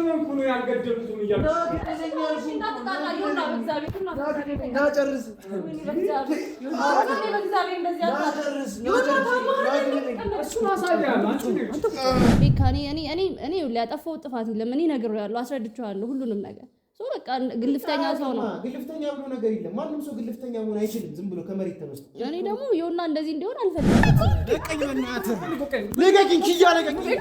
ስለሆንኩ ነው ያልገደልኩት እያልኩ እኔ ሊያጠፋው ጥፋት የለም። እኔ ነግሬዋለሁ፣ አስረድቼዋለሁ ሁሉንም ነገር። በቃ ግልፍተኛ ሰው ነው። ግልፍተኛ ብሎ ነገር የለም። ማንም ሰው ግልፍተኛ መሆን አይችልም። ዝም ብሎ ከመሬት ተነስቶ እኔ ደግሞ ይኸውና እንደዚህ እንዲሆን አልፈልግም። ለቀኝ በእናትህ ልቀቂኝ፣ ኪያ ልቀቂኝ።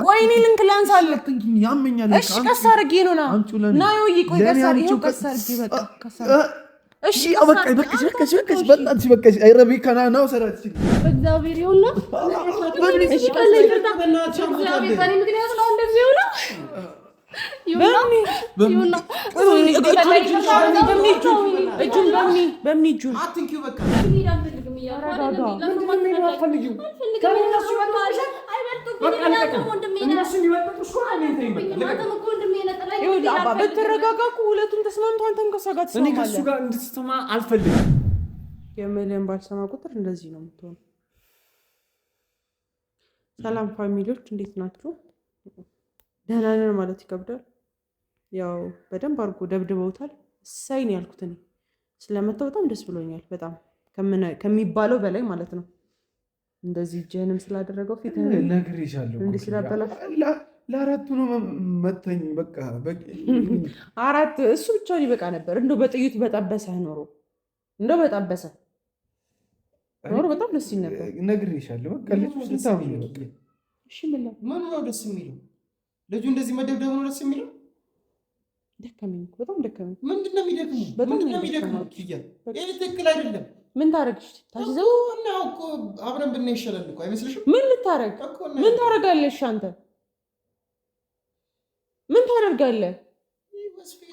ወይኔ ልንክ ላንሳለህ ያመኛል። እሺ ቀስ አድርጌ ነው ና ቆይ ቀስ አድርጌ በቃ ቀስ አድርጌ እሺ በቃ በእናትሽ በቃ አይረቢካ ነው ሰራት በእግዚአብሔር ይሁን ነው። እሺ ቀስ ይርታ በእግዚአብሔር በእኔ ምክንያት ነው እንደዚህ ይሁን በተረጋጋኩ ሁለቱም ተስማምቶ አንተም ከእሷ ጋር እኔ ከእሱ ጋር እንድትሰማ አልፈልግም። የምልህን ባልሰማ ቁጥር እንደዚህ ነው የምትሆነው። ሰላም ፋሚሊዎች እንዴት ናችሁ? ደህና ነን ማለት ይከብዳል። ያው በደንብ አድርጎ ደብድበውታል። እሰይ ነው ያልኩት እኔ ስለመጣው በጣም ደስ ብሎኛል። በጣም ከሚባለው በላይ ማለት ነው። እንደዚህ እጅህንም ስላደረገው ፊትህን ነግሬሻለሁ እንዴ ስላበላሽ ለአራቱ ነው መተኝ በቃ በቃ አራት እሱ ብቻ ሊበቃ ነበር። እንደው በጥይት በጠበሰህ ኖሮ እንደው በጠበሰህ ኖሮ በጣም ደስ ይል ነበር። ነግሬሻለሁ በቃ ልጁ ስታው ነው። እሺ ምን ነው ደስ የሚለው? ልጁ እንደዚህ መደብደብ ነው ደስ የሚለው? ደከመኝ፣ በጣም ደከመኝ። ምንድነው የሚደክመው? ምንድነው የሚደክመው? ይሄ ትክክል አይደለም። ምን ታረግሽ? ታዝዘው እና እኮ አብረን ብናይ ይሻላል እኮ አይመስልሽም? ምን ልታረግ? ምን ታረጋለሽ አንተ? ምን ታደርጋለህ?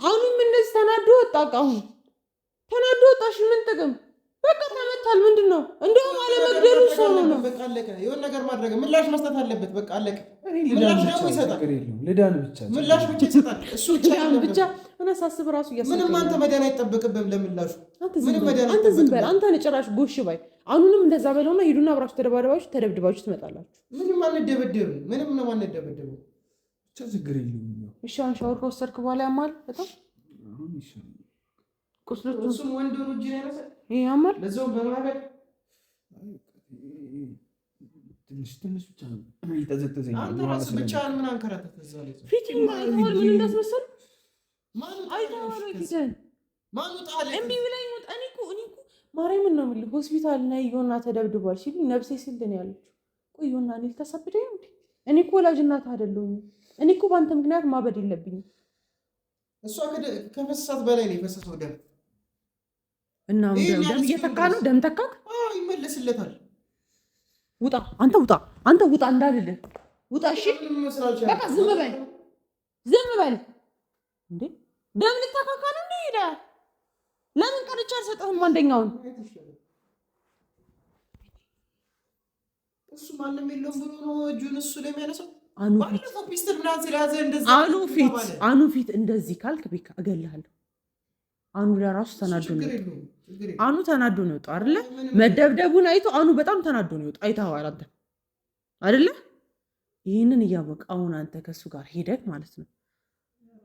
አሁንም እንደዚህ ተናዶ ወጣ። አሁን ተናዶ ወጣሽ። ምን ጥቅም? በቃ ተመታል። ምንድነው? እንደውም አለመግደሉ ሰው ነው። በቃ አለቀ። የሆነ ነገር ማድረግ ምላሽ መስጠት አለበት። በቃ አለቀ። ምላሽ ደግሞ ይሰጣል። ልዳን ብቻ ምላሽ ብቻ ይሰጣል። እሱ ብቻ እነሳስብ ራሱ ያሰጣል። ምንም አንተ መዳን አይጠበቅብህም ለምላሹ። ምንም መዳን አንተ ዝም በል። አንተ ነጭራሽ ጎሽ ባይ። አሁንም እንደዛ በለውና ሂዱና አብራችሁ ተደባደባችሁ ተደብድባችሁ ትመጣላችሁ። ምንም አንደበደብም። ምንም ነው አንደበደብም። ብቻ ችግር የለውም። እሺ አሁን ሻወር ከወሰድክ በኋላ ያማል በጣም አሁን ይሻላል። ቁስሎቹ እሱም ወንድ ነው እጅ ነው ያማል። ለዛው በማበል ትንሽ ብቻ ነው ይተዘተዘኝ። አንተ ራስ ብቻህን ምን አንከራተት እዛ ላይ ፊት ምን እንዳስመሰል ማን ጣለ እምቢ ብላኝ ወጣ። እኔ እኮ ማርያምን ነው የምልህ ሆስፒታል ነይ ዮና ተደብድቧል ሲሉ ነፍሴ ሲል ነው ያለችው። ቆይ ዮና እኔ ልታሳብደኝ እንዴ? እኔ እኮ ወላጅ እናት አይደለሁም። እኔ እኮ በአንተ ምክንያት ማበድ የለብኝም። እሷ ከፈሰሳት በላይ ነው የፈሰሰው ደም እና ደም እየተካ ነው። ደም ተካክ? አዎ ይመለስለታል። ውጣ አንተ ውጣ እንዳልልህ ውጣ። እሺ በቃ ዝም በል እንዴ። ደም ልታካካ ነው እንዴ? ሄዳ ለምን ቀርቻ አልሰጠህም አንደኛውን? እሱ ማንም የለውም ብሎ ነው እጁን እሱ ላይ የሚያነሳው። አኑ ፊት እንደዚህ ካልክ ቤካ እገልሃለሁ። አኑ ለራሱ ተናዶ ነው የወጣው አይደለ? መደብደቡን አይቶ አኑ በጣም ተናዶ ነው የወጣው። አይተኸዋል አንተ አይደለ? ይህንን እያወቅ አሁን አንተ ከሱ ጋር ሄደህ ማለት ነው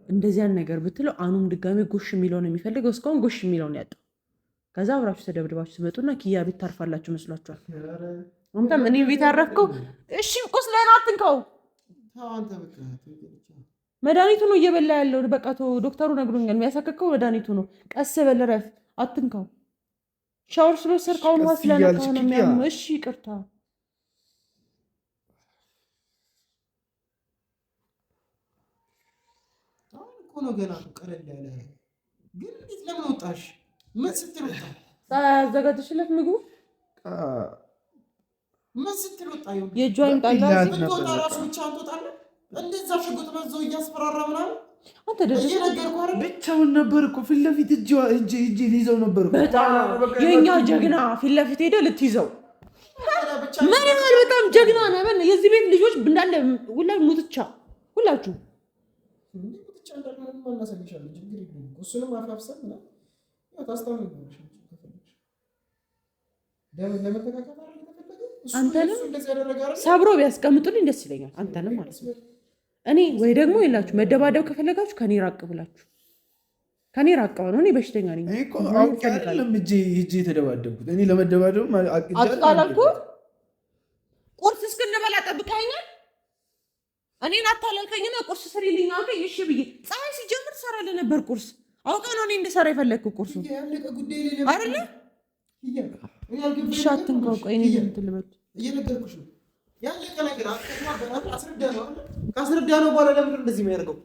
እንደዚያን ነገር ብትለው አኑም ድጋሜ ጎሽ የሚለው ነው የሚፈልገው። እስካሁን ጎሽ የሚለው ነው ያጣው። ከዛ አብራችሁ ተደብድባችሁ ትመጡና ኪያ ቤት ታርፋላችሁ መስሏችኋል። አንተም እኔ ቤት ያረፍከው እሺ ቁስለህን አትንካው። መድኃኒቱ ነው እየበላ ያለው። በቃ ዶክተሩ ነግሮኛል። የሚያሳከከው መድኃኒቱ ነው። ቀስ በል ረፍ፣ አትንካው። ሻወር ስለወሰድክ አሁን ውሃ ስለነካው ነው የሚያመው። እሺ ይቅርታ። አሁን እኮ ነው ገና ቀለል ያለ ግን እንዴት ለምን ወጣሽ? ምን ስትል ወጣ? አዘጋጅሽለት ምግቡ ምን ስትል ወጣ? የእጇ ይምጣላ ወጣ ራሱ ብቻ አንተጣለ እንደዛ ሽጉጥ መዘው እያስፈራራ ምናምን አንተ ደስ ብቻውን ነበር እኮ ፊት ለፊት እጅ ሊይዘው ነበር። በጣም የኛ ጀግና ፊት ለፊት ሄደ ልትይዘው ምን ያህል በጣም ጀግና ነህ። የዚህ ቤት ልጆች እንዳለ ሁላችሁ ሙትቻ ሁላችሁ ሙትቻ እንዳለ ማለት ነው። ማናሰልሻለሁ ችግር የለም። እሱንም አፋፍሰን ነው ታስታውቂው። አንተንም ሰብሮ ቢያስቀምጡልኝ ደስ ይለኛል። አንተንም ማለት ነው። እኔ ወይ ደግሞ የላችሁ መደባደብ ከፈለጋችሁ ከኔ ራቅ ብላችሁ ከኔ ራቅ ነው። እኔ በሽተኛ ነኝ እኮ አውቃለሁ። እጄ የተደባደብኩት እኔ ለመደባደብ አቃላልኩ። ቁርስ እስክንበላ ጠብቀኸኛል። እኔን አታላልከኝና ቁርስ ስሪልኝ አልከኝ። እሺ ብዬ ፀሐይ ሲጀምር ትሰራለህ ነበር ቁርስ። አውቀህ ነው እኔ እንድሰራ የፈለግኩ ቁርሱ አይደለ? እሺ አትንካው። ቆይ እኔ እንትን ልበል እየነገርኩሽ ነው። ያለቀ ነገር ካስረዳ ነው በኋላ ለምንድን እንደዚህ የሚያደርገው?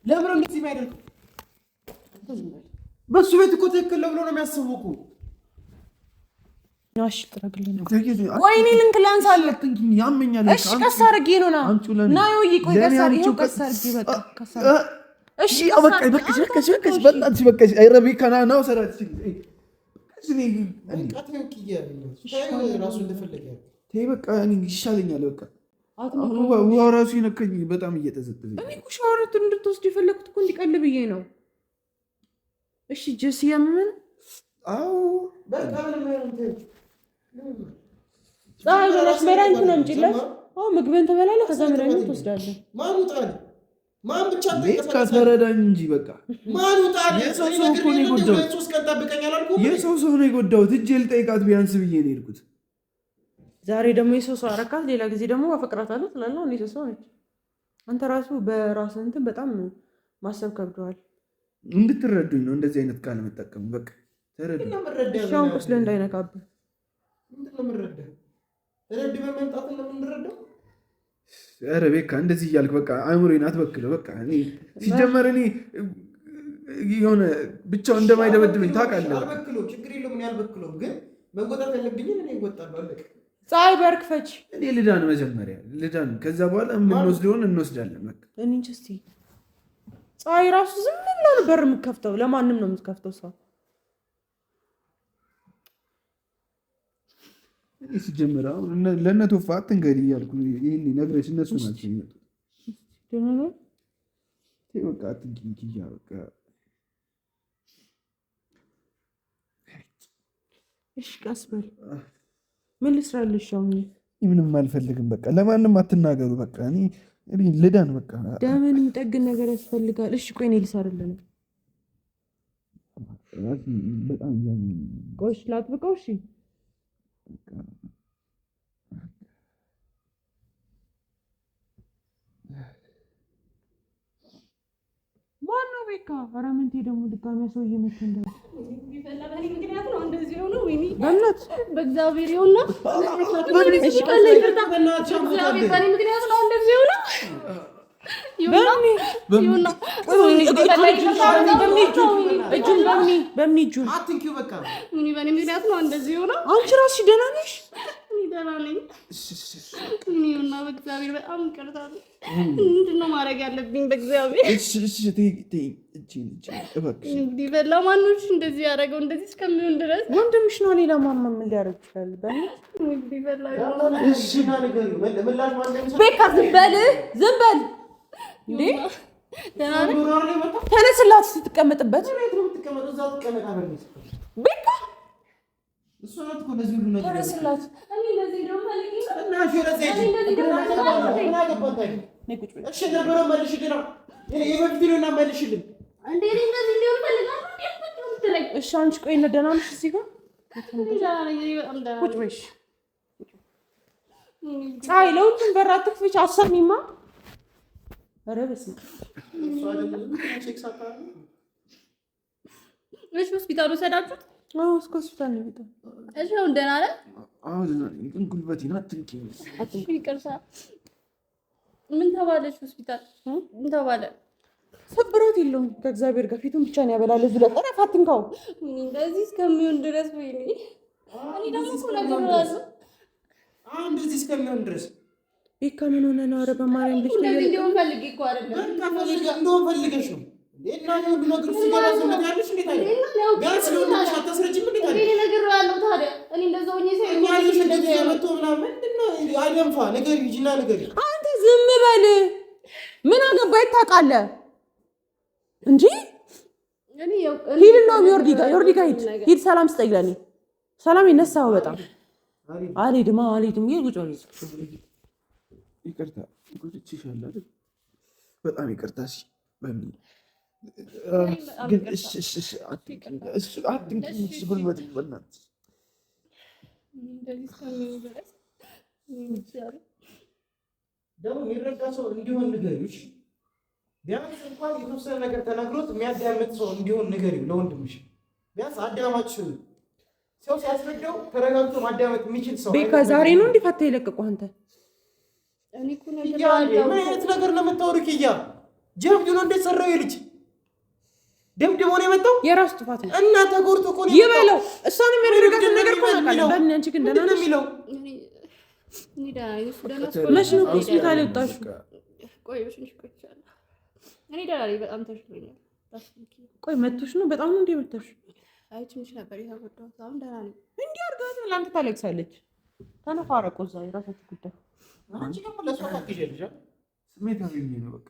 ለምንድን እንደዚህ የሚያደርገው? በሱ ቤት እኮ ትክክል ነው ብሎ ነው የሚያስበው እኮ። እሺ ጥረግልኝ። ቆይ እኔ ልንክ ላንሳለህ ያመኛል። እሺ ቀስ አድርጌ ነው ና ይውይ። ቆይ ቀስ አድርጌ ቀስ አድርጌ በቃ ቀስ አድርጌ እሺ በቃ በቃ በቃ አይረቢ ካና ነው ሰራት በቃ ይሻለኛል። በቃ ውሃ ራሱ ይነካኝ በጣም እየተዘጠዘኝ። እኔ እኮ ሻወር እንድትወስድ የፈለኩት እኮ እንዲቀል ብዬ ነው። እሺ ጀስ ያምን አዎ በቃ ፀሐይ በላሽ መድኃኒት ነው የምጭለት። አዎ ምግብን ትበላለህ፣ ከዛ መድኃኒት ትወስዳለህ። ማን ውጣል? ማን ብቻ ተረዳኝ እንጂ በቃ ማን ውጣል? የሰው ሰው እኮ ነው የጎዳሁት። የሰው ሰው ነው የጎዳሁት። እጄ ልጠይቃት ቢያንስ ብዬ ነው የሄድኩት። ዛሬ ደግሞ የሰው ሰው አረካት፣ ሌላ ጊዜ ደግሞ አፈቅራታለሁ ትላለህ። እኔ ሰው ነች። አንተ ራሱ በራስህ እንትን በጣም ማሰብ ከብደዋል። እንድትረዱኝ ነው እንደዚህ አይነት ቃል መጠቀም። በቃ ተረዱኝ። ሻውን ቁስል እንዳይነካብህ ኧረ ቤካ እንደዚህ እያልክ በቃ አእምሮዬን አትበክለው። በቃ እኔ ሲጀመር እኔ የሆነ ብቻው እንደማይደበድብኝ ታውቃለህ። ችግር የለውም ያልበክለው፣ ግን መወጣት ያለብኝን እኔ እወጣለሁ። አለቀ። ፀሐይ በርክፈች። እኔ ልዳን፣ መጀመሪያ ልዳን፣ ከዛ በኋላ የምንወስደውን እንወስዳለን። በቃ እኔ እስኪ ፀሐይ ራሱ ዝም ብላ ነበር የምትከፍተው። ለማንም ነው የምትከፍተው ሰው ሲጀምር አሁን ለእነ ቶፋ አትንገሪ እያልኩ ይህን ነግረሽ እነሱ ናቸው የሚመጡት። በቃ አትንኪያ በቃ እሺ ቀስ በል። ምን ልስራልሽ? አሁን ምንም አልፈልግም። በቃ ለማንም አትናገሩ። በቃ እኔ ልዳን። በቃ ደምን የሚጠግን ነገር ያስፈልጋል። እሺ ቆይ እኔ ልሳርልህ ነው። በጣም ቆይ ላጥብቀው። እሺ ማነው ቤካ? ኧረ ምንቴ ደግሞ ድጋሚ ሰው እየመጣ እንዳለ ምክንያት ነው እንደዚህ ሆኖ ወይኔ በእናት በእግዚአብሔር ይሁንና እሺ ቀለይ በእግዚአብሔር ባሪ ምክንያት ነው እንደዚህ ሆኖ ይሁንና በሚጁ አትንኪው በቃ ምን በኔ ምክንያት ነው እንደዚህ ሆኖ። አንቺ ራስሽ ደህና ነሽ? ደህና ነኝ። ይሁንና በእግዚአብሔር በጣም ይቅርታል። ምንድን ነው ማድረግ ያለብኝ? በእግዚአብሔር እንግዲህ ለማኖች እንደዚህ ያደረገው እንደዚህ እስከሚሆን ድረስ ወንድምሽ ነው። ሌላ ማማ ምን ሊያደርግ ይችላል? ቤካ ዝም በል ዝም በል እንዴ! ተነስላት ስትቀመጥበት ቤካ ተነስላት። እሺ አንቺ ቆይ እና ደህና ነሽ? እዚህ ጋር ቁጭ በይ። ፀሐይ ለሁሉም በር አትክፈች። አሰሚማ ኧረ በስመ አብ። እሺ ሆስፒታል ወሰዳችሁት? አዎ እስከ ሆስፒታል ነው የሄደው። እሺ አሁን ደህና ነህ? አዎ ደህና ነኝ። ግን ጉልበቴን አትንኪኝ። ይቅርታ። ምን ተባለች ሆስፒታል? ምን ተባለ? ስብራት የለውም ከእግዚአብሔር ጋር ፊቱን ብቻ ነው ያበላል። እዚህ ለቀረ አትንካው። እንደዚህ እስከሚሆን ድረስ ወይኔ እኔ ደግሞ እኮ ነገርኩህ። አሁን እንደዚህ እስከሚሆን ድረስ ቤካ ምን ሆነ ነው? ኧረ በማርያም ልጅ እንደዚህ እንዲሆን ፈልጌ እኮ አይደለም። እንደሆን ፈልገሽ ነው እና ነው ነገር ሲገባ ዝምት ያለሽ እንዴት አይደል? ጋስ ነው አታስረጅም እንዴት አይደል? እኔ ነገር ያለው ታዲያ እኔ እንደዛ ሆኜ ሳይሆን እንደዚህ ያመጣ ምናምን ምንድነው? አይደንፋ ነገር ይጅና ነገር አንተ ዝም በል። ምን አገባኝ ታውቃለህ እንጂ እኔ ሂድና ዮርዲ ጋር ሂድ። ሰላም ስጠኝ ለኔ ሰላም ይነሳው በጣም አልሄድም ቁጭ በል ይቅርታ ጉድችሻለሁ በጣም ይቅርታ ግን አትንኪኝ ጉልበት በእናትሽ ደግሞ የሚረዳ ሰው እንዲሆን ንገሪው ቢያንስ እንኳን የተወሰነ ነገር ተናግሮት የሚያዳምጥ ሰው እንዲሆን ንገሪው ለወንድምሽ ቢያንስ አዳማጭ ሰው ሲያስረዳው ተረጋግቶ ማዳመጥ የሚችል ሰው ቤካ ዛሬ ነው እንዲፈታ የለቀቁ አንተ እኔ እኮ ነው ምን አይነት ነገር ነው የምታወሪው ኪያ ጀብዱ ነው እንደሰራው የልጅ ደምድሞ ነው የመጣው የራስ ጥፋት ነው እና ተጎርቶ እኮ ነው ይበለው እሷንም የሚያደርጋት ነገር እኮ ነው በእኔ አንቺ ግን ደህና ነሽ እኔ ደህና መች ነው ሆስፒታል የወጣሽው ቆይሽ ቆይቻለሁ እኔ ደህና ነኝ በጣም ተሽሎኛል ቆይ መቶሽ ነው በጣም ነው እንዴ መቶሽ አይ ትንሽ ነበር የተጎዳሁት አሁን ደህና ነኝ እንዴ አርጋት ለአንተ ታለቅሳለች ተነፋረቁ እዛ የራሳችሁ ጉዳይ አንቺ ደግሞ ለሷ ታክጀልሽ ስሜታዊ ነው በቃ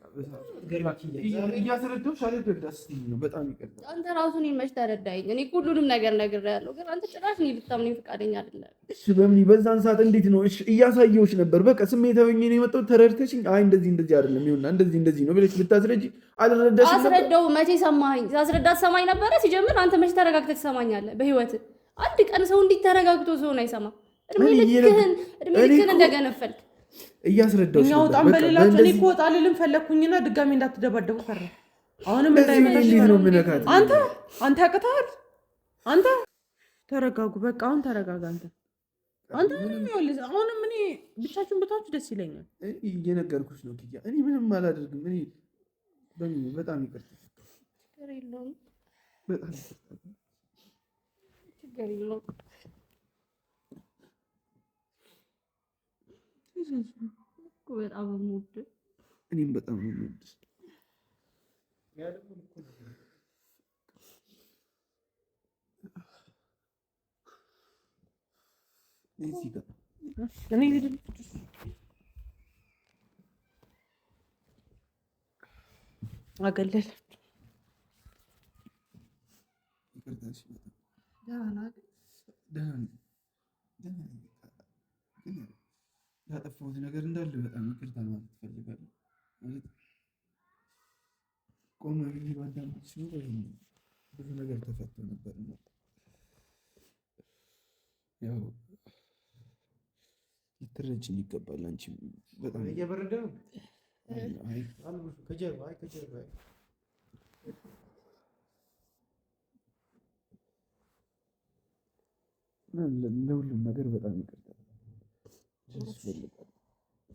እያስረዳሁሽ አልረዳሽ ነው በጣም ይቀርታል አንተ ራሱ እኔን መች ተረዳኸኝ እኔ ሁሉንም ነገር ነግሬሃለሁ ግን አንተ ጭራሽ እኔ ልታምነኝ ፈቃደኛ አይደለም እሺ በምን በዛን ሰዓት እንዴት ነው እሺ እያሳየሁሽ ነበር በቃ ስሜታዊ ነው የመጣው ተረድተሽኝ አይ እንደዚህ አይደለም ይሁንና እንደዚህ ነው ብለሽ ብታስረጂ አልረዳሽ ነበር አስረዳው መቼ ሰማኸኝ ሳስረዳት ሰማኝ ነበረ ሲጀምር አንተ መች ተረጋግተህ ትሰማኛለህ በህይወት አንድ ቀን ሰው እንዴት ተረጋግቶ ሰው ነው አይሰማ እድሜ ልክህን እንደገነፈልክ እያስረዳሁሽ ነው በጣም በሌላችሁ እኔ እኮ ወጣልልም ፈለኩኝና ድጋሚ እንዳትደባደቡ ፈራ አሁንም እንዳይመጣሽ ነው ምንካት አንተ ያቅታል አንተ ተረጋጉ በቃ አሁን ተረጋጋ አንተ ምንም ይወልዝ አሁንም እኔ ብቻችሁን ብታችሁ ደስ ይለኛል እየነገርኩሽ ነው ኪያ እኔ ምንም አላደርግም እኔ በጣም ይቅርታ በጣም ችግር የለውም በጣም ሙድ እኔም በጣም ሙድ አገለል ያጠፋሁት ነገር እንዳለ በጣም ይቅርታ ማለት እፈልጋለሁ። ማለት ቆመ ብዬ ባዳመጥሽ ነው ብዙ ነገር ተፈቶ ነበር እና ያው ልትረጂኝ ይገባል። አንቺ በጣም እየበረደ ነው። አይ ከጀርባ ለሁሉም ነገር በጣም ይቅርታ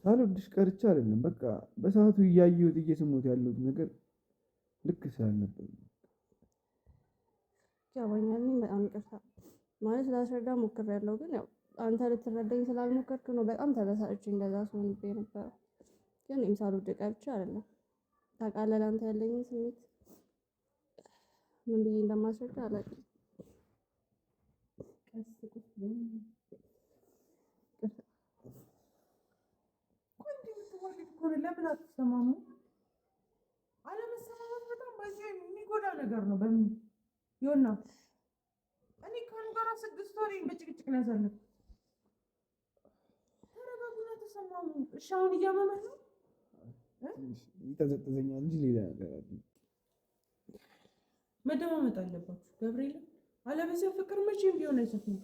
ሳልወድሽ ቀርቼ አይደለም። በቃ በሰዓቱ እያየሁት እየሰማሁት ያለሁት ነገር ልክ ስላልነበር ያወኛል። በጣም ይቅርታ ማለት ላስረዳ ሞክሬያለሁ፣ ግን ያው አንተ ልትረዳኝ ስላልሞከርክ ነው በጣም ተበሳጭቼ እንደዛ ስሆንብህ የነበረው። ግን እኔም ሳልወድ ቀርቼ አይደለም። ታውቃለህ አንተ ያለኝን ስሜት ምን ብዬ እንደማስረዳ አላውቅም። ለምን አትሰማሙ? አለመሰማማት በጣም በዚህ የሚጎዳ ነገር ነው። በምን ይሆና እኔ ከአንዱ ጋር 6 ወር በጭቅጭቅ ነው ያሳለፍኩት። ተረጋጉና ተሰማሙ። እሺ አሁን እያመመህ ነው? ይጠዘጥዘኛል እንጂ ሌላ ነገር አይደለም። መደማመጥ አለባችሁ ገብርኤል። አለበዚያ ፍቅር መቼም ቢሆን አይሰፍንም።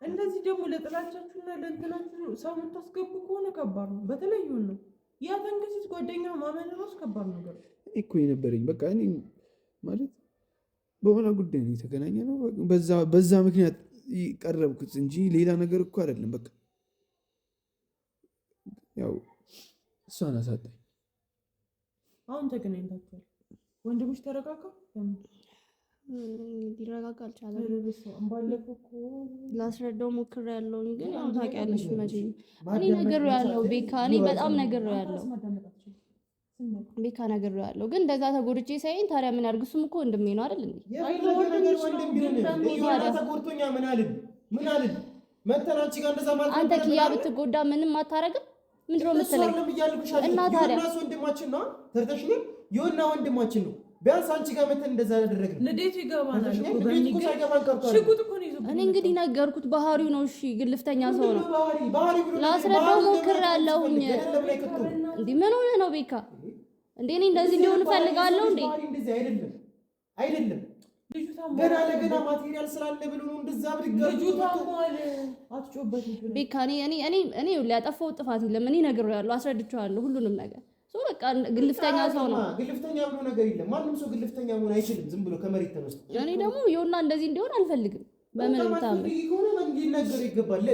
እንደዚህ ደግሞ ለጥላቻችሁና ለእንትናችሁ ሰው የምታስገቡ ከሆነ ከባድ ነው። በተለይ ይሁን ነው ያ ተንከሲስ ጓደኛ ማመን ራሱ ከባድ ነገር እኮ የነበረኝ በቃ እኔ ማለት በሆነ ጉዳይ ነው የተገናኘ ነው። በዛ ምክንያት ቀረብኩት እንጂ ሌላ ነገር እኮ አይደለም። በቃ ያው እሷን አሳጣኝ። አሁን ተገናኝታችኋል። ወንድምሽ ተረጋጋ። ሊረጋጋ አልቻለም። ባለፈው እኮ ላስረዳው ሞክሬያለሁ፣ ግን ያው ታውቂያለሽ መቼም እኔ ነግሬዋለሁ። ቤካ እኔ በጣም ነግሬዋለሁ። ቤካ ነግሬዋለሁ፣ ግን እንደዛ ተጎድቼ ሳይን ታዲያ ምን ያድርግ? እሱም እኮ ወንድሜ ነው አይደል እንዴ? አንተ ኪያ ብትጎዳ ምንም አታረግም። ምንድነው የምትለኝ? እና ታዲያ ወንድማችን ነው ተርተሽ ነው የሆነ ወንድማችን ነው ቢያንስ አንቺ ጋር መተን እንደዛ ያደረግን ንዴቱ ይገባናል እኮ እኔ እንግዲህ ነገርኩት ባህሪው ነው። እሺ ግልፍተኛ ሰው ነው። ላስረዳው ሞክሬያለሁኝ። እንዴ ምን ሆነ ነው ቤካ? እንዴ እኔ እንደዚህ እንዲሆን እፈልጋለሁ እንዴ? አይደለም ገና ለገና ማቴሪያል ስላለ ብሎ ነው እንደዛ ብድጋር ልጁ ታሟል። አትጮበት ቤካ እኔ ሊያጠፋው ጥፋት የለም። እኔ ነግሬዋለሁ፣ አስረድቼዋለሁ ሁሉንም ነገር። ሶ በቃ ግልፍተኛ ሰው ነው። ግልፍተኛ ብሎ ነገር የለም። ማንም ሰው ግልፍተኛ መሆን አይችልም ዝም ብሎ ከመሬት ተነስቶ። እኔ ደግሞ ይኸውና እንደዚህ እንዲሆን አልፈልግም። በምንም ታም ሊነገር ይገባል።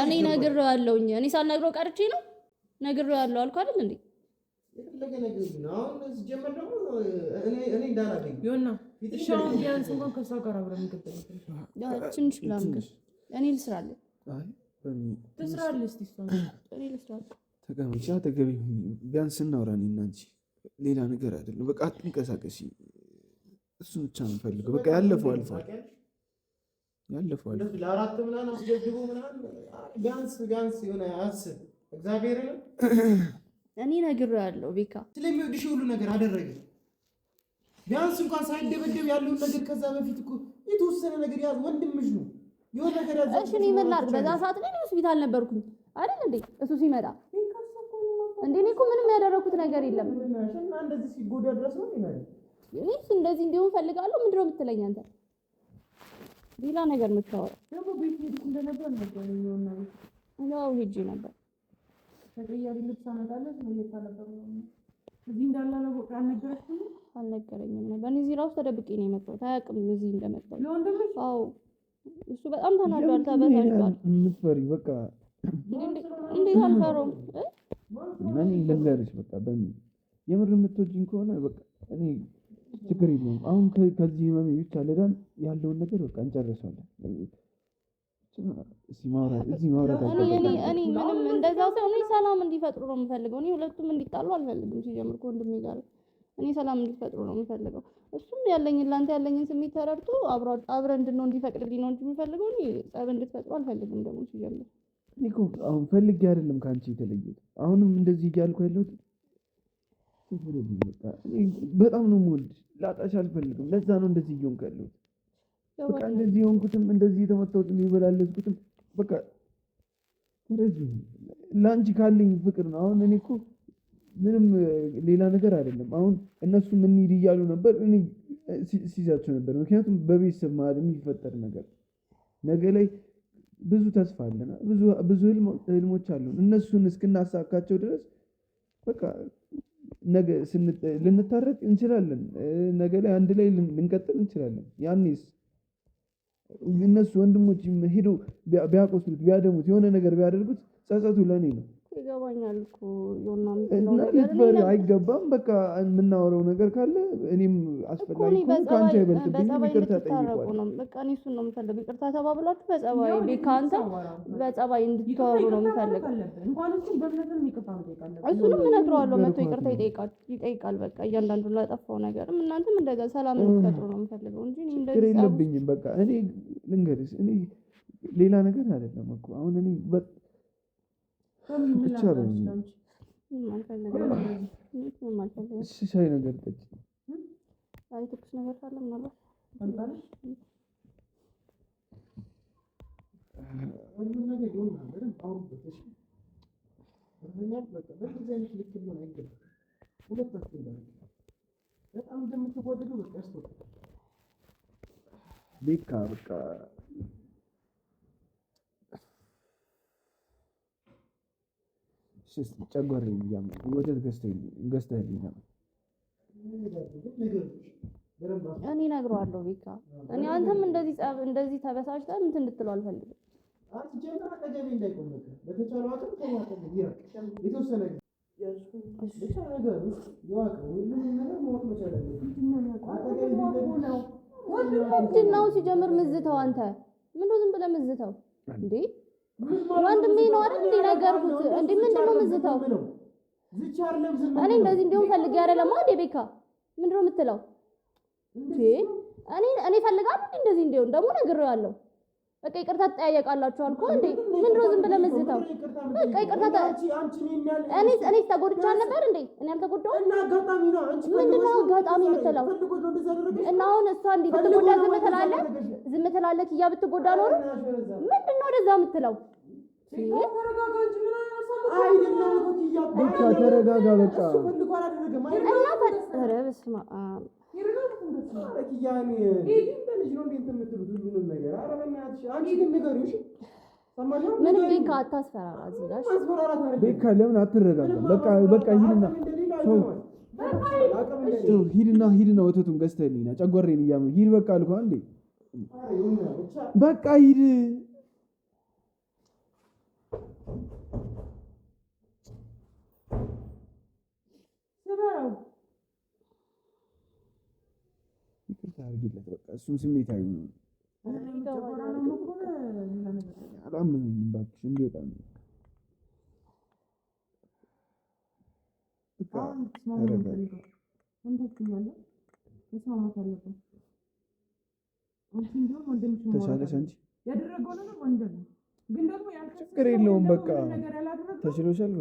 እኔ ነግሬዋለሁኝ። እኔ ሳልነግረው ቀርቼ ነው ነግሬዋለሁ አልኩ አይደል እንዴ? የተለገ ነገር ነው። አሁን እዚህ ጀመር ደግሞ እኔ እንዳላገኝ ይሆና ሻውን ቢያንስ እንኳን ከሷ ጋር አብረን እንገባለን። ትንሽ ላምሽ እኔ ልስራለሁ። አይ ትስራለህ እስቲ እሷ እኔ ልስራለሁ። ተቀመጪ አጠገቤ ቢያንስ እናውራ። እኔ እና አንቺ ሌላ ነገር አይደለም። በቃ አትንቀሳቀሺ። እሱ ብቻ ነው ፈልገው። በቃ ያለፈው አልፏል። ለአራት ምናምን አስደብድቦ ምናምን ቢያንስ የሆነ አስብ። እግዚአብሔር እኔ ነግሬዋለሁ ቤካ ስለሚወድሽ ሁሉ ነገር አደረገ። ቢያንስ እንኳን ሳይደበደብ ያለውን ነገር ከዛ በፊት እኮ የተወሰነ ነገር ያዝ። ወንድምሽ ነው የሆነ ነገር ያዝ። እሺ እኔ ምን ላድርግ? በዛ ሰዓት ላይ ሆስፒታል ነበርኩኝ አይደል እንዴ? እሱ ሲመጣ እንዴ እኔ እኮ ምንም ያደረኩት ነገር የለም። እና እንደዚህ ሲጎዳ ድረስ ነው ይላል። እኔስ እንደዚህ እንዲሆን ፈልጋለሁ። ምንድን ነው የምትለኝ አንተ? ሌላ ነገር የምታወራው ደግሞ ቤት ሄድኩ እንደነበር ነበር የሚሆንና ያው ሄጄ ነበር። ተቀያሪ ልብስ አመጣለሁ ነው ነበር ነው እዚህ እንዳለ ነው አልነገረሽም? አልነገረኝም ነበር። እኔ እዚህ ራሱ ተደብቄ ነው የመጣሁት። አያውቅም እዚህ እንደመጣሁ። ለወንድምሽ? አዎ እሱ በጣም ተናዷል፣ ተበሳጭቷል። የምትፈሪ በቃ እንዴት አልፈራውም? እኔ ልንገርሽ በቃ የምር የምትወጂኝ ከሆነ በቃ እኔ ችግር የለውም። አሁን ከዚህ ህመሜ ብቻ ለዳን ያለውን ነገር በቃ እንጨርሳለን። እዚህ ማውራት እኔ ምንም እንደዛ ሰው እኔ ሰላም እንዲፈጥሩ ነው የምፈልገው። እኔ ሁለቱም እንዲጣሉ አልፈልግም። ሲጀምር ከወንድሜ ጋር እኔ ሰላም እንዲፈጥሩ ነው የምፈልገው። እሱም ያለኝን ላንተ ያለኝን ስሜት ተረድቶ አብረን እንድንሆን እንዲፈቅድልኝ ነው እንጂ የምፈልገው እኔ ጸብ እንድትፈጥሩ አልፈልግም። ደግሞ ሲጀምር እኔ እኮ አሁን ፈልጌ አይደለም ከአንቺ የተለየሁት። አሁንም እንደዚህ እያልኩ ያለሁት በጣም ነው የምወድሽ፣ ላጣሽ አልፈልግም። ለዛ ነው እንደዚህ እየሆንኩ ያለሁት። በቃ እንደዚህ የሆንኩትም እንደዚህ የተመታሁትም የበላለዝኩትም በቃ ረጅም ለአንቺ ካለኝ ፍቅር ነው። አሁን እኔ እኮ ምንም ሌላ ነገር አይደለም። አሁን እነሱ ምን እንሂድ እያሉ ነበር፣ እኔ ሲይዛቸው ነበር። ምክንያቱም በቤተሰብ መሀል የሚፈጠር ነገር ነገ ላይ ብዙ ተስፋ አለና ብዙ ህልሞች አሉን። እነሱን እስክናሳካቸው ድረስ በቃ ነገ ልንታረቅ እንችላለን። ነገ ላይ አንድ ላይ ልንቀጥል እንችላለን። ያኔስ እነሱ ወንድሞች ሄዶ ቢያቆስሉት ቢያደሙት የሆነ ነገር ቢያደርጉት ጸጸቱ ለእኔ ነው። ይገባኛል እኮ ዮና ልትፈሪ አይገባም። በቃ የምናወራው ነገር ካለ እኔም አስፈላጊ ከአንቺ አይበልጥብኝም። ይቅርታ ጠይቋል። በቃ እኔ እሱን ነው የምፈልገው። ይቅርታ ተባብላችሁ በጸባይ ከአንተ በጸባይ እንድትወሩ ነው የምፈልገው። እሱንም እነግረዋለሁ። መቶ ይቅርታ ይጠይቃል። በቃ እያንዳንዱ ላጠፋው ነገርም እናንተም እንደዛ ሰላም እንድትፈጥሩ ነው የምፈልገው እንጂ ችግር የለብኝም። በቃ እኔ ልንገርሽ፣ እኔ ሌላ ነገር አይደለም እኮ አሁን እኔ ብቻ ነው ሻይ ነገር ጠጪ። አይ ትኩስ ነገር ካለ ምናልባት ቤካ በቃ ጨጓራዬ እያመመኝ ወተት ገዝተህልኝ ነበር። እኔ እነግረዋለሁ ቤካ። እኔ አንተም እንደዚህ ተበሳጭተህ እንትን እንድትለው አልፈልግም። ምንድን ነው ሲጀምር ምዝተው? አንተ ምንድነው ዝም ብለህ ምዝተው እንዴ? ወንድሜ ነው አይደል እንዴ ነገርኩት። እንዴ ምንድነው ምዝተው? እኔ እንደዚህ እንዲሆን ፈልጌ አይደለም እንዴ ቤካ። ምንድነው የምትለው እንዴ? እኔ ፈልጋለሁ እንደዚህ እንዲሆን ደግሞ ነግሬዋለሁ። በቃ ይቅርታ ትጠያየቃላችሁ አልኩ እንዴ ምንድነው ዝም ብለህ መዝታው በቃ ይቅርታ እኔ ተጎድቻ ነበር እንዴ እኔ አልተጎዳው እና አጋጣሚ ነው አንቺ ምንድነው አጋጣሚ የምትለው እና አሁን እሷ እንዴ ብትጎዳ ዝም ትላለች ያ ብትጎዳ ነው ምንድነው ወደዛ የምትለው ተረጋጋ በቃ እና ፈጠረ በስማ ምን ቤካ አታስፈራራ እዚህ ጋር ቤካ ለምን አትረጋጋም በቃ ሂድና ወተቱን ገዝተህልኝ ጨጓራዬን እያመመኝ ሂድ በቃ አልኩህ አንዴ በቃ ሂድ ይቅርታ አድርጊለት በቃ እሱም ስሜታዊ ነው አላመመኝም እባክሽ እንዲወጣ ነው ተሻለሽ አንቺ ችግር የለውም በቃ ተችሎሻል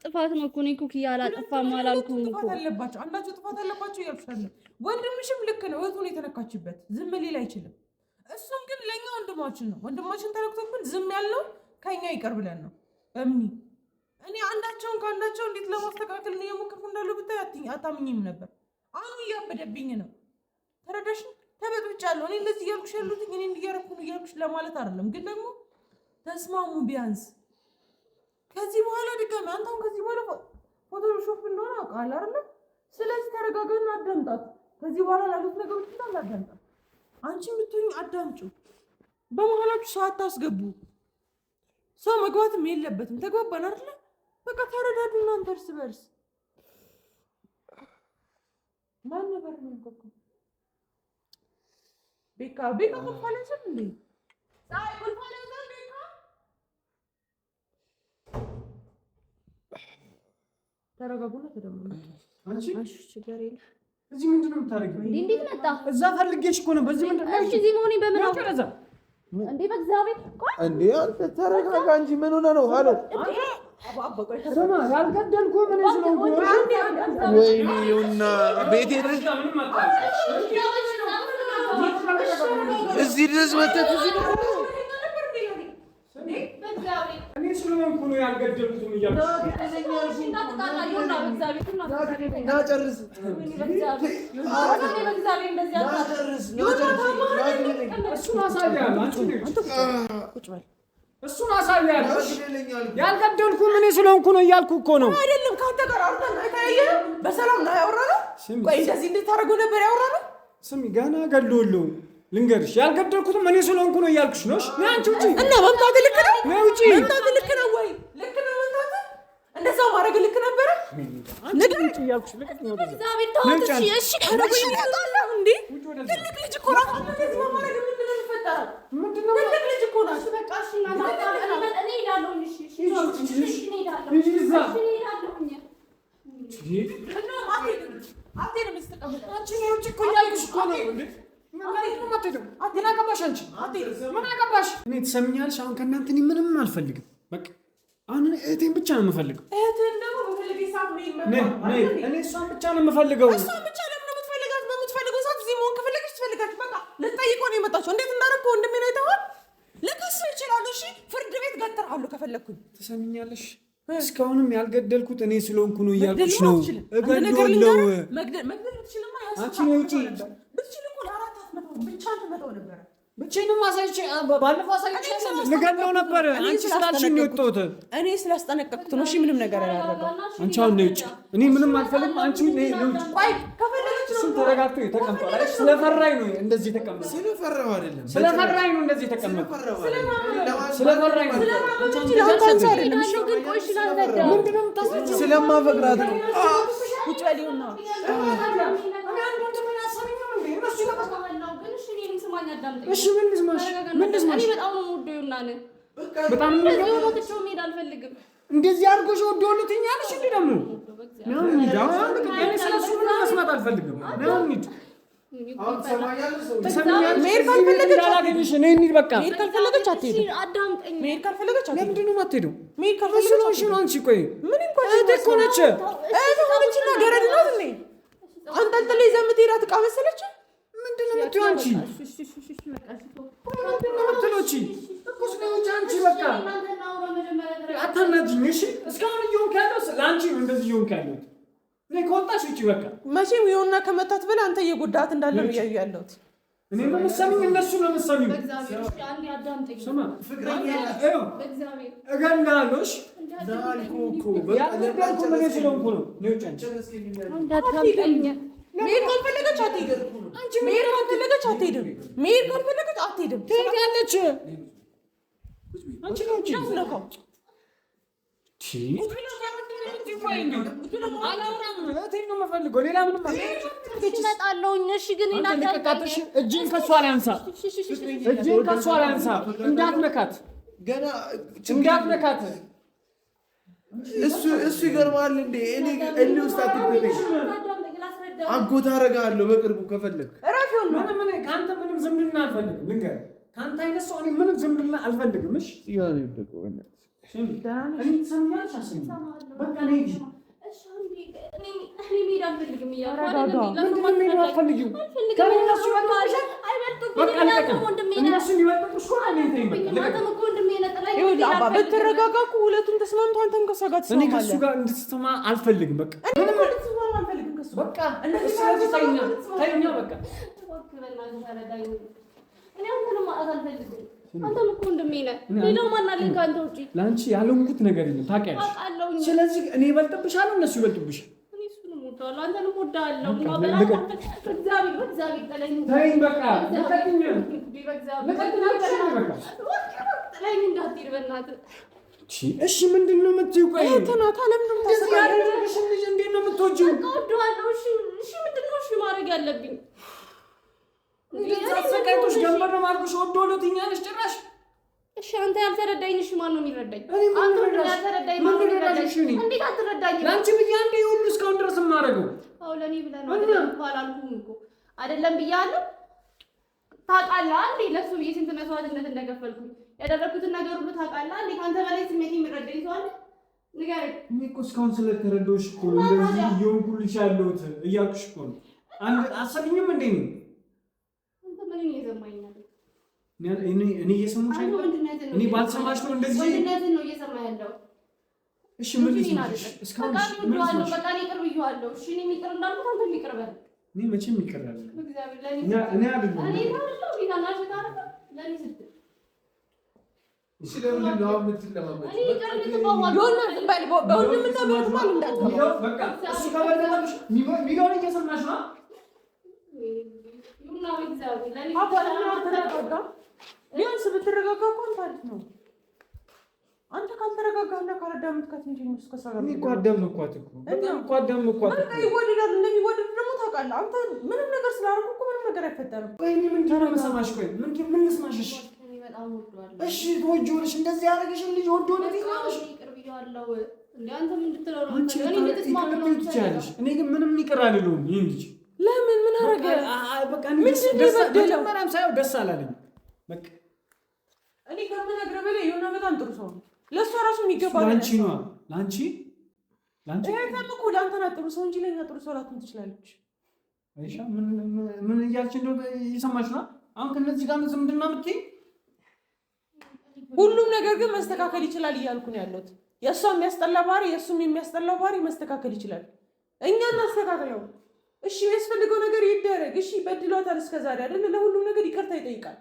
ጥፋት ነው እኮ እኔ ኩክ ያላጠፋም አላልኩም እኮ ጥፋት አለባቸው አንዳቸው ጥፋት አለባቸው ያልሻለ ወንድምሽም ልክ ነው እህቱን የተነካችበት ዝም ሊል አይችልም እሱም ግን ለኛ ወንድማችን ተነክቶብን ዝም ያለው ከኛ ይቀር ብለን ነው በምን እኔ አንዳቸውን ከአንዳቸው እንዴት ለማስተካከል ነው የሞከርኩ እንዳለው ብታይ አታምኝም ነበር አሁን እያበደብኝ ነው ተረዳሽ ተበጥብጫለሁ እኔ እንደዚህ እያልኩሽ ያሉት እኔ እንዲያረኩ ነው እያልኩሽ ለማለት አይደለም ግን ደግሞ ተስማሙ ቢያንስ ከዚህ በኋላ ድጋሚ አንተም ከዚህ በኋላ ፎቶሾፕ እንደሆነ አውቃለሁ አይደል ስለዚህ ተረጋጋና አዳምጣት ከዚህ በኋላ ላሉት ነገሮች እንዳለ አዳምጣት አንቺም ብትሆኚ አዳምጩ በመሃላችሁ ሰው አታስገቡ ሰው መግባትም የለበትም ተግባባን አይደል በቃ ተረዳዱና እርስ በርስ ማን ነበር የሚንቆቁ ቤካ ቁልፋለች እንዴ ሳይ ቁልፋለች ቤካ ተረጋጉና ተደምሩ አንቺ ችግር የለም እዚህ ምንድነው የምታደርጊው እንዴት መጣ እዛ ፈልጌሽ እኮ ነው በዚህ ምንድነው እሺ እዚህ መሆኔ በምን አውቀረዛ እንዴ በእግዚአብሔር እንዴ አንተ ተረጋጋ እንጂ ምን ሆነ ነው ሃሎ ሰማ ያልገደልኩ ምን ስለሆንኩ ወይኔ ይውና ቤቴ ድረስ እዚህ ድረስ መተት እዚህ እኔ ስለሆንኩ ነው ያልገደልኩት ናጨርስ እሱን አሳያለሁ ያልገደልኩ ምን ስለሆንኩ ነው እያልኩ እኮ ነው አይደለም ካንተ ጋር አውርተን አይታየንም በሰላም ነው ያወራነው ቆይ እንደዚህ እንድታረጉ ነበር ያወራነው ስሚ ገና ገድሎልሁ ልንገርሽ ያልገደልኩት ምን ስለሆንኩ ነው እያልኩሽ ነው እሺ አንቺ ውጪ እና መምጣት ልክ ነው ውጪ መምጣት ልክ ነው ወይ ልክ ነው መምጣት እንደዛው ማድረግ ልክ ነበረ ንግድ እያልኩሽ ልክ ነው እግዚአብሔር ተወት እሺ ከረጉኝ ይጣላል እንዴ ትልቅ ልጅ እኮ ነው እንደዚህ ማድረግ ምንድነው የሚፈጠረው ምንድነው ትልቅ ልጅ እኮ ነው በቃ እሺ እና እኔ እሄዳለሁ እሺ እሺ እኔ እኔ ትሰሚኛለሽ አሁን ከእናንተ እኔ ምንም አልፈልግም በቃ አሁን እህቴን ብቻ ነው የምፈልገው እህቴን ደግሞ በፈልጌ ሰዓት እኔ እሷን ብቻ ነው የምፈልገው እሷን ብቻ ለምን ነው የምትፈልጋት በምትፈልገው ሰዓት እዚህ መሆን ከፈለገች ትፈልጋችሁ በቃ ልትጠይቀው ነው የመጣችው እንዴት እንዳደረግኩ ወንድሜ ነው የተባል ልክስ ይችላሉ እሺ ፍርድ ቤት ገትርሃለሁ ከፈለግኩኝ ትሰሚኛለሽ እስካሁንም ያልገደልኩት እኔ ስለሆንኩ ነው እያልኩሽ ነው እገድላለሁ መግደል ብትችልማ አንቺ ነው ውጪ ብትችል እኮ ለአራት አትመጣው ብቻ ትመጣው ነበር ብቻዬንም አሳይቼ ባለፈው አሳይቼ ልገድለው ነበር አንቺ ስላልሽኝ ነው የወጣሁት እኔ ስላስጠነቀቅኩት ነው እሺ ምንም ነገር ያላደረገው አንቺ አሁን ነው ውጪ እኔ ምንም አልፈልግም አንቺ ነው ውጪ ቆይ ከፈለግሽ እሱ ተረጋግቶ ተቀምጧል አይደል ስለፈራኝ ነው እንደዚህ ተቀምጧል ስለፈራው አይደለም ስለፈራኝ ነው እንደዚህ ተቀምጧል ስለፈራኝ ነው ስለማፈቅራት ነው ቁጭ በሊውና እሺ ምን ልስማሽ በጣም ነው የምወደው ዩናን በጣም ነው ትቼው መሄድ አልፈልግም እንደዚህ አድርጎሽ ወደውልት ትኛለሽ እንዴ ደግሞ ነው እንዴ አሁን ስለሱ ምን መስማት አልፈልግም ነው እንዴ መሄድ ካልፈለገች አላገኝሽ እኔ እንሂድ በቃ። መሄድ ካልፈለገች አትሄድም። መሄድ ካልፈለገች አትሄድም። ለምንድን ነው የማትሄደው? መሄድ ካልፈለገች ነው አንቺ ቆይ ምን እንኳን እህቴ እኮ ነች። እህቴ ሆነችና ገረድ ናት እንዴ? አንጠልጥላ ይዘህ የምትሄዳት ዕቃ መሰለች? ምንድን ነው የምትይው አንቺ? ምንድን ነው የምትለው እቺ? እኮ ስለሆነች አንቺ በቃ አታናጅኝ እሺ። እስካሁን እየሆንክ ያለው ለአንቺ ነው እንደዚህ እየሆንክ ያለሁት። እኔ ከወጣሽ ውጪ በቃ። መቼም ይኸውና ከመታት በላ አንተ እየጎዳት እንዳለ ነው እያዩ ያለሁት። እኔ ነው የምትሰሚኝ እነሱ ነው የምትሰሚኝ። ስማ እገላለሁ እሺ። መሄድ ካልፈለገች አትሄድም። መሄድ ካልፈለገች አትሄድም። መሄድ ካልፈለገች አትሄድም። ትሄዳለች። አንቺ ነው እንጂ እጅን ከሷ ላይ አንሳ። እጅን ከሷ ላይ አንሳ። እንዳትነካት እንዳትነካት። እሱ ይገርማል እንዴ እኔ እልህ ውስጥ አትክተተኝ። አጎት አደርግሃለሁ በቅርቡ ከፈለግ። ከአንተ ምንም ዝምድና አልፈልግም። ልንገርህ ከአንተ አይነት ሰው እኔ ምንም ዝምድና አልፈልግም። እሺ ብትረጋጋ እኮ ሁለቱም ተስማምቶ አንተም ከእሷ ጋር ትስማማለህ። እኔ ከእሱ ጋር እንድትስማ አልፈልግም። በቃ በቃ ተይኝ በቃ አንተም እኮ ወንድሜ ነህ። ሌላው ማን አለኝ ከአንተ ውጪ? ለአንቺ ያለንኩት ነገር የለም ታውቂያለሽ። ስለዚህ እኔ ይበልጥብሻለሁ፣ እነሱ ይበልጥብሻል። እኔ እሱንም እወዳለሁ፣ አንተንም እወዳለሁ። ተይኝ በቃ ልቀቅኝ። እሺ ምንድን ነው የምትይው? ቆይ ተናታ ለምን ነው ያደረግሽ? እንዴት ነው የምትወጂው? እወዳለሁ። እሺ ምንድን ነው እሺ ማድረግ ያለብኝ? ሰቃይቶሽ ገንበር ነው ማርኩሽ ወዶ ነው ትኛለሽ ጭራሽ። እሺ አንተ ያልተረዳኝ እሺ ማን ነው የሚረዳኝ? አንተ ያልተረዳኝ ማን ነው የሚረዳኝ? እንዴት አትረዳኝ? ላንቺ ብዬ አንዴ ሁሉ እስካሁን ድረስ የማደርገው አዎ ለኔ ብለህ ነው አይደለም አላልኩም እኮ አይደለም ብያለሁ። ታውቃለህ አንዴ ለሱ ብዬ ስንት መስዋዕትነት እንደከፈልኩኝ ያደረኩትን ነገር ሁሉ ታውቃለህ። አንዴ ካንተ በላይ ስሜት የሚረዳኝ ሰው አለ? ንገረኝ። እኔ እኮ እስካሁን ስለተረዳሁሽ እኮ እንደዚህ እየሆንኩልሽ ያለሁት እያልኩሽ እኮ ነው። አንድ አሰብኝም እንዴ ነው እኔ እየሰማሁሽ አይደል? እኔ ባልሰማሽ ነው እንደዚህ ወንድነትን ነው እየሰማ ያለው። እሺ ምን ልስማሽ? እስካሁን ምን ልስማሽ? በቃ እኔ ቅርብ ይዋለሁ። እሺ እኔ የሚቅር እንዳልኩት አንተ የሚቅር በል። እኔ መቼም ይቅርላል። እግዚአብሔር ለኔ እኔ አይደለም ቢታናሽ ታረፈ ለኔ ስትል እሺ ለምን ነው የምትለማመጥ? እኔ ይቅር ልትባዋል በወንድምና በወንድም እንዳትገባ በቃ እሱ ከበለጠሽ ሚሊዮን እየሰማሽ ነው። ቢያንስ ብትረጋጋ እኮ አንተ አሪፍ ነው። አንተ ካልተረጋጋህና ካላዳመጥካት እንጂ ነው እስከሰራ እኔ እኮ አዳመጥኳት እኮ በጣም እኮ አዳመጥኳት እኮ። ይወደዳል እንደሚወደድ ደግሞ ታውቃለህ አንተ። ምንም ነገር ስላደረኩ እኮ ምንም ነገር አይፈጠርም። ቆይ እኔ ምንድን ነው የምሰማሽ? ቆይ ምን ልስማሽ? እሺ ትወጂዋለሽ? እንደዚህ ያደረገሽን ልጅ ወዶ ነው ትይዋለሽ? እኔ ግን ምንም ይቅር አልለውም ይሄን ልጅ። ለምን ምን አደረገ? በቃ መጀመሪያም ሳይሆን ደስ አላለኝ። በቃ እኔ ከምነግርህ በላይ የሆነ በጣም ጥሩ ሰው ነው። ለእሷ ራሱ የሚገባ ለአንቺ ነዋ። ለአንቺ ይሄም እኮ ለአንተ ናት ጥሩ ሰው እንጂ ለእኛ ጥሩ ሰው ላትሆን ትችላለች። አይሻ ምን እያልሽ እንደሆነ እየሰማሽ ነው? አሁን ከእነዚህ ጋር ዝምድና የምትይኝ ሁሉም ነገር ግን መስተካከል ይችላል እያልኩ ነው ያለሁት። የእሷ የሚያስጠላ ባህሪ የእሱም የሚያስጠላው ባህሪ መስተካከል ይችላል። እኛ እናስተካክለው። እሺ የሚያስፈልገው ነገር ይደረግ። እሺ በድሏታል እስከዛሬ አይደል? ለሁሉም ነገር ይቅርታ ይጠይቃል።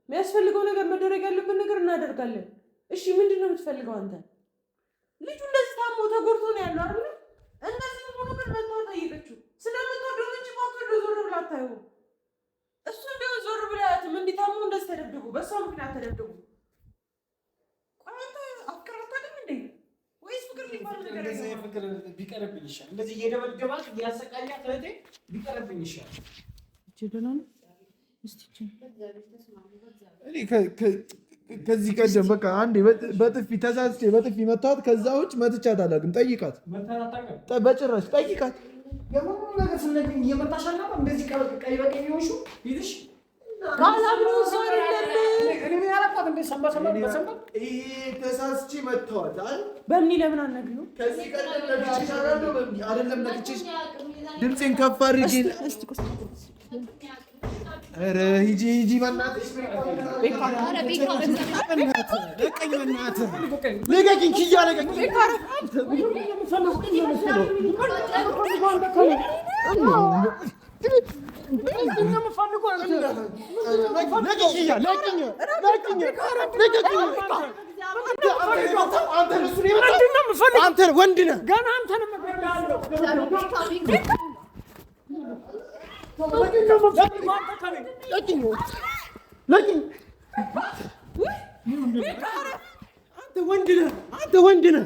የሚያስፈልገው ነገር መደረግ ያለብን ነገር እናደርጋለን። እሺ ምንድን ነው የምትፈልገው አንተ? ልጁ እንደዚህ ታሞ ተጎድቶ ነው ያለው አይደል? እንደዚህ ሆኖ ግን መጣው ጠይቀችው። ስለምትወደው እንጂ ባትወደው ዞር ብላ አታየው። እሱ እንደው ዞር ብላ አያትም። እንዲህ ታሞ እንደዚህ ተደብድቡ፣ በሷ ምክንያት ተደብድቡ። ቆይ አንተ አፍቅራት አይደል እንዴ? ወይስ ፍቅር ሊባል ነገር እንደዚህ ፍቅር ቢቀርብኝ ይሻል። እንደዚህ እየደበደባት እያሰቃያት እህቴ ቢቀርብኝ ይሻል። ይችላል ነው እኔ ከዚህ ቀደም በቃ አንዴ በጥፊ ተሳስቼ በጥፊ መታወት ከዛ ውጭ መትቻት አላውቅም። ጠይቃት፣ በጭራሽ ጠይቃት። የሆነ ነገር ስለነገኝ እየመጣሻና እንደዚህ ቀይ በቀይ ይሆንሽ ይልሽ ካላምሮ ሶሪ እኔ ያላቋት እንደ ሰንባ ተሳስቼ መጥተዋል አይደል? በእኔ ለምን አልነግርም? ከዚህ ቀደም ለብቻ ይሻላለሁ በእኔ አይደለም ለብቻሽ ድምጼን ከፍ አድርጌ ኧረ ሂጂ በእናትሽ ልቀቂኝ ኪያ ልቀቂኝ አንተ ወንድ ነህ ገና አንተን አንተ ወንድ ነህ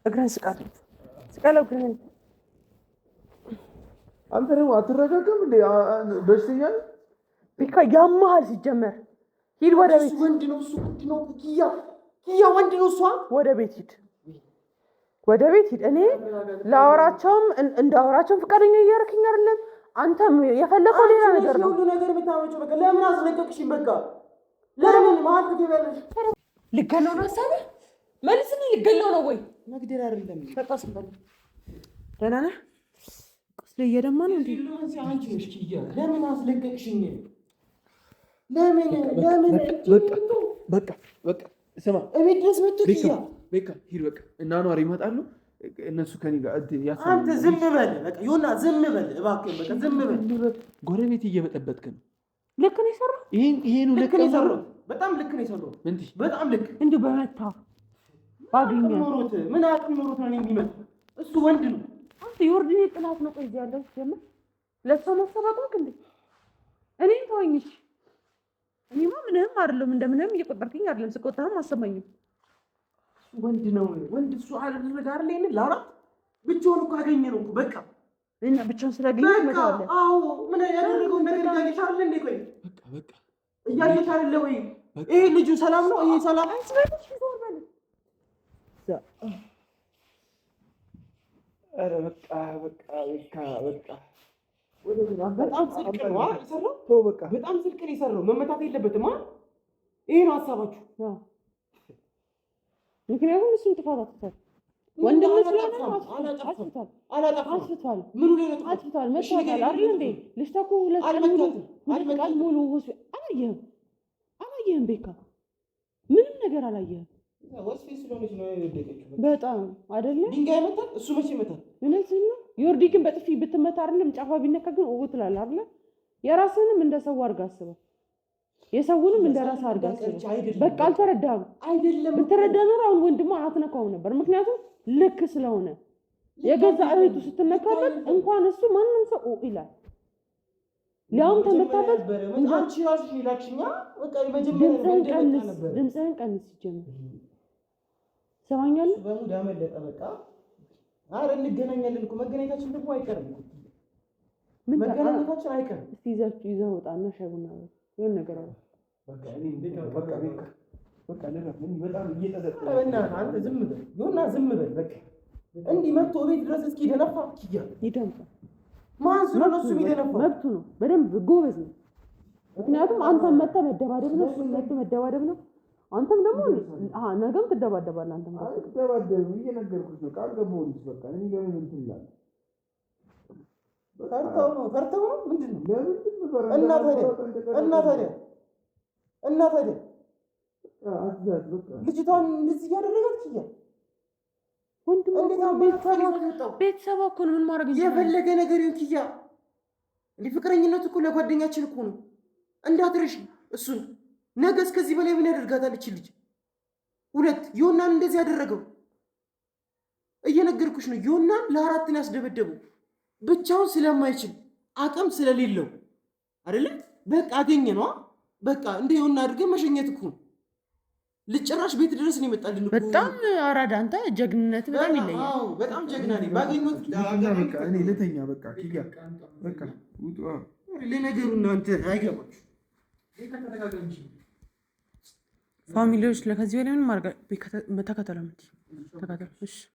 እግረን ስቀለው እግረን አንተ ደግሞ አትረጋጋም እንዴ? በሽተኛ ቤካ ያማሃል። ሲጀመር ሂድ ወደ ቤት። ወንድ ነው እሱ ወንድ ነው። ኪያ ወንድ ነው። እሷ ወደ ቤት ሂድ፣ ወደ ቤት ሂድ። እኔ ላወራቸውም እንዳወራቸውም ፈቃደኛ እያደረክኝ አይደለም። አንተም የፈለከው ሌላ ነገር ነው። ሁሉ ነገር የምታመጪው በቃ ለምን አስለቀቅሽኝ? በቃ ለምን ማለት ትገቢያለሽ? ልገለው ነው ሀሳብህ? መልስልኝ። ልገለው ነው ወይ? መግደል አይደለም። በቃ ስንበል ደህና ነህ? ቁስሌ እየደማ ነው እንዴ? አንቺ ነሽ ኪያ። ለምን አስለቀቅሽኝ? ለምን በቃ ስማ፣ እቤት ድረስ መጥቶ ኪያ በቃ ሂድ። በቃ እና ኗሪ ይመጣሉ እነሱ ከኔ ጋር ያሳሉ። አንተ ዝም በል በቃ ዮና፣ ዝም በል እባክህ። በቃ ዝም በል። ጎረቤት እየበጠበጥክ ነው። ልክ ነው የሰራው። ይሄን ልክ ነው የሰራው። በጣም ልክ ነው የሰራው። በጣም ልክ እንዲሁ በመታ ባገኘ ኖሮት ምን አቅም ኖሮት ነው የሚመጣ? እሱ ወንድ ነው። አንተ የወርድኔ ጥላት ነው። ቆይ ያለው ጀምር ለሷ ማሰባቀቅ እንዴ? እኔን ተወኝሽ። እኔማ ምንም አይደለም፣ እንደምንም እየቆጠርክኝ አይደለም። ስቆጣህም አሰማኝም። ወንድ ነው ወንድ። እሱ አይደለም ጋር ላይ ነው ላውራ። ብቻውን እኮ አገኘ ነው በቃ። እና ብቻውን ስለገኘ መጣለ። አዎ ምን ያደረገው ነገር ያገኘሽ አይደል እንዴ? ቆይ በቃ እያየሽ አይደለ ወይ? ይሄ ልጁ ሰላም ነው። ይሄ ሰላም አይስበልሽ ይዞርበል። ኧረ በቃ በጣም ጽድቅ ነው የሰራው። ተው በቃ በጣም ጽድቅ ነው የሰራው። መመታት የለበትም። ይሄ ነው ሀሳባችሁ። ምክንያቱም እሱን ጥፋት አጥፍቷል። ወንድም ስለሆነ አጥፍቷል። ምኑ ላይ ነው አጥፍቷል? መታወቃል አይደል እንዴ? ልጅቷ እኮ ሁለት ቀን ሙሉ አላየህም። ቤካ ምንም ነገር አላየህም። ወስፌ ስለሆነች ነው የወደቀችው። በጣም አይደለ? ድንጋይ መታል። እሱ መቼ መታል? እውነትህን ነው። ዮርዲ ግን በጥፊ ብትመታ አይደለም ጫፋ ቢነካ ግን ኦው ትላለህ አይደለ? የራስህንም እንደ ሰው አድርጋ አስበው። የሰውንም እንደራስ አድርጋ አስበው። በቃ አልተረዳህም አይደለም። ብትረዳ ኖሮ አሁን ወንድሟ አትነካውም ነበር። ምክንያቱም ልክ ስለሆነ የገዛ እህቱ ስትነካበት እንኳን እሱ ማንም ሰው ይላል። ሊያውም ተመታበት። አንቺ ራስሽ ይላክሽኛ። በቃ መጀመሪያ ድምፅህን ቀንስ። ሲጀምር ሰማኛለህ። በሙድ አመለጠ። በቃ አረ እንገናኛለን እኮ መገናኘታችን ደግሞ አይቀርም። መገናኘታችን አይቀርም። እስቲ ይዘህ ወጣና ሻይ ቡና የሆነ ነገር አለ። በቃ እኔ በቃ በጣም እየተዘጠ በእናትህ አንተ ዝም በል ዮና፣ ዝም በል በቃ። እንዲህ መጥቶ ቤት ድረስ እስኪ ደነፋ ኪያ ይደንፋ። ማን ስለሆነ እሱ የሚደነፋው መብቱ ነው። በደንብ ጎበዝ ነው። ምክንያቱም አንተም መተህ መደባደብ ነው፣ እሱም መተህ መደባደብ ነው። አንተም ደግሞ ነገም ትደባደባለህ። አንተም ትደባደብ እየነገርኩሽ ነው። ቃል ገባሁልሽ። በቃ እኔ ለምን እንትን እላለሁ? ፈርተው ነው ምንድን ነው? እና ታዲያ ልጅቷን እንደዚህ እያደረጋት ኪያ ቤተሰብ እኮ ነው። ምን ማድረግ የፈለገ ነገር ይሁን ኪያ፣ እንደ ፍቅረኝነት እኮ ለጓደኛችን እኮ ነው። እንዳትረሽ እሱን። ነገ እስከዚህ በላይ ምን ያደርጋታል እቺ ልጅ? ሁለት ዮናን እንደዚህ ያደረገው እየነገርኩሽ ነው። ዮና ለ4 ነው ያስደበደበው ብቻውን ስለማይችል አቅም ስለሌለው አይደለ? በቃ አገኘ ነው በቃ እንደ ዮና አድርገን መሸኘት እኮ ልጭራሽ ቤት ድረስ ነው የመጣልን። በጣም አራዳ አንተ ጀግንነት በጣም ይለያል። አዎ በጣም ጀግና ነኝ። ባገኘሁት በቃ እኔ ልተኛ በቃ ኪያ በቃ ውጡ። ለነገሩ እናንተ አይገባችሁ ፋሚሊዎች ለከዚህ በላይ ምንም ማድረግ ተከተለ። እሺ